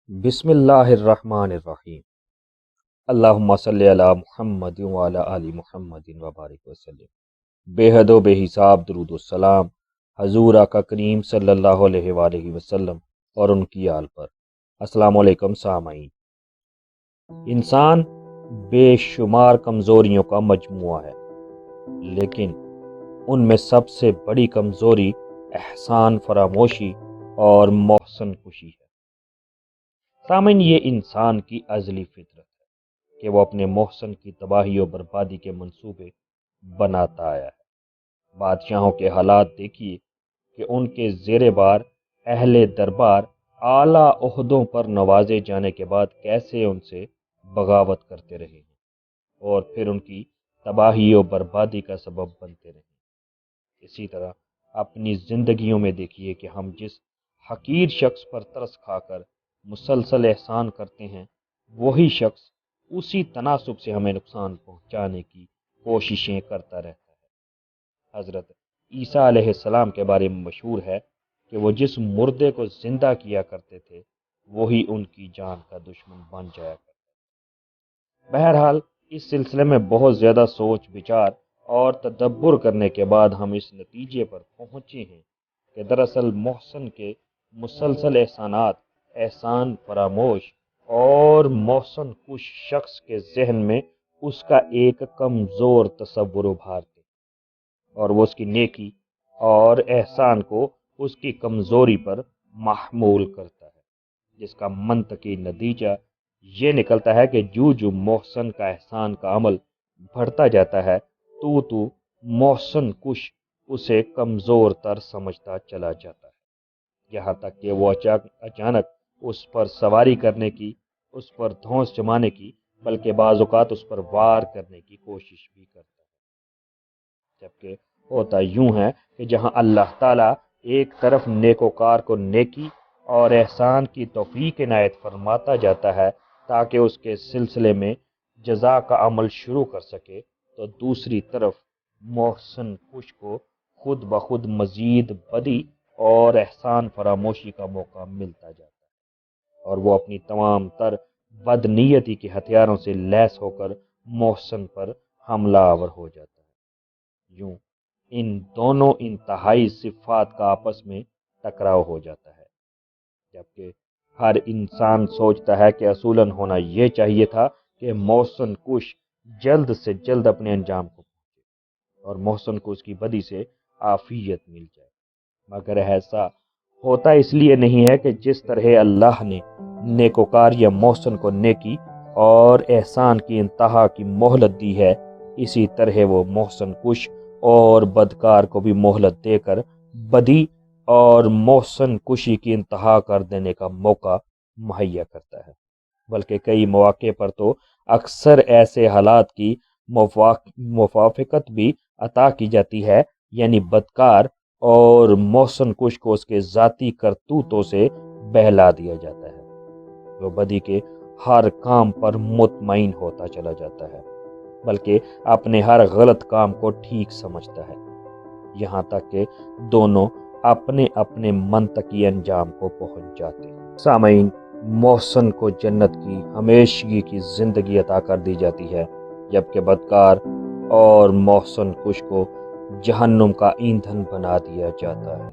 بسم اللہ الرحمن الرحیم۔ اللہم صلی علی محمد وعلی آل محمد وبارک وسلم۔ بے حد و بے حساب درود و سلام حضور آقا کریم صلی اللہ علیہ وآلہ وسلم اور ان کی آل پر۔ السلام علیکم سامعین۔ انسان بے شمار کمزوریوں کا مجموعہ ہے، لیکن ان میں سب سے بڑی کمزوری احسان فراموشی اور محسن کشی ہے۔ سامعین، یہ انسان کی ازلی فطرت ہے کہ وہ اپنے محسن کی تباہی و بربادی کے منصوبے بناتا آیا ہے۔ بادشاہوں کے حالات دیکھیے کہ ان کے زیر بار اہل دربار اعلیٰ عہدوں پر نوازے جانے کے بعد کیسے ان سے بغاوت کرتے رہے ہیں اور پھر ان کی تباہی و بربادی کا سبب بنتے رہے ہیں۔ اسی طرح اپنی زندگیوں میں دیکھیے کہ ہم جس حقیر شخص پر ترس کھا کر مسلسل احسان کرتے ہیں، وہی شخص اسی تناسب سے ہمیں نقصان پہنچانے کی کوششیں کرتا رہتا ہے۔ حضرت عیسیٰ علیہ السلام کے بارے میں مشہور ہے کہ وہ جس مردے کو زندہ کیا کرتے تھے، وہی ان کی جان کا دشمن بن جایا کرتا ہے۔ بہرحال اس سلسلے میں بہت زیادہ سوچ بچار اور تدبر کرنے کے بعد ہم اس نتیجے پر پہنچے ہیں کہ دراصل محسن کے مسلسل احسانات احسان فراموش اور محسن کش شخص کے ذہن میں اس کا ایک کمزور تصور ابھارتے، اور وہ اس کی نیکی اور احسان کو اس کی کمزوری پر محمول کرتا ہے، جس کا منطقی نتیجہ یہ نکلتا ہے کہ جو محسن کا احسان کا عمل بڑھتا جاتا ہے تو محسن کش اسے کمزور تر سمجھتا چلا جاتا ہے، یہاں تک کہ وہ اچانک اس پر سواری کرنے کی، اس پر دھونس جمانے کی، بلکہ بعض اوقات اس پر وار کرنے کی کوشش بھی کرتا ہے۔ جبکہ ہوتا یوں ہے کہ جہاں اللہ تعالیٰ ایک طرف نیکوکار کو نیکی اور احسان کی توفیق عنایت فرماتا جاتا ہے تاکہ اس کے سلسلے میں جزا کا عمل شروع کر سکے، تو دوسری طرف محسن کش کو خود بخود مزید بدی اور احسان فراموشی کا موقع ملتا جاتا ہے، اور وہ اپنی تمام تر بد نیتی کے ہتھیاروں سے لیس ہو کر محسن پر حملہ آور ہو جاتا ہے۔ یوں ان دونوں انتہائی صفات کا آپس میں ٹکراؤ ہو جاتا ہے، جبکہ ہر انسان سوچتا ہے کہ اصولاً ہونا یہ چاہیے تھا کہ محسن کش جلد سے جلد اپنے انجام کو پہنچے اور محسن کو اس کی بدی سے عافیت مل جائے، مگر ایسا ہوتا اس لیے نہیں ہے کہ جس طرح اللہ نے نیکوکار یا محسن کو نیکی اور احسان کی انتہا کی مہلت دی ہے، اسی طرح وہ محسن کش اور بدکار کو بھی مہلت دے کر بدی اور محسن کشی کی انتہا کر دینے کا موقع مہیا کرتا ہے۔ بلکہ کئی مواقع پر تو اکثر ایسے حالات کی موافقت بھی عطا کی جاتی ہے، یعنی بدکار اور محسن کش کو اس کے ذاتی کرتوتوں سے بہلا دیا جاتا ہے، جو بدی کے ہر کام پر مطمئن ہوتا چلا جاتا ہے، بلکہ اپنے ہر غلط کام کو ٹھیک سمجھتا ہے، یہاں تک کہ دونوں اپنے اپنے منطقی انجام کو پہنچ جاتے ہیں۔ سامعین، محسن کو جنت کی ہمیشگی کی زندگی عطا کر دی جاتی ہے، جبکہ بدکار اور محسن کش کو جہنم کا ایندھن بنا دیا جاتا ہے۔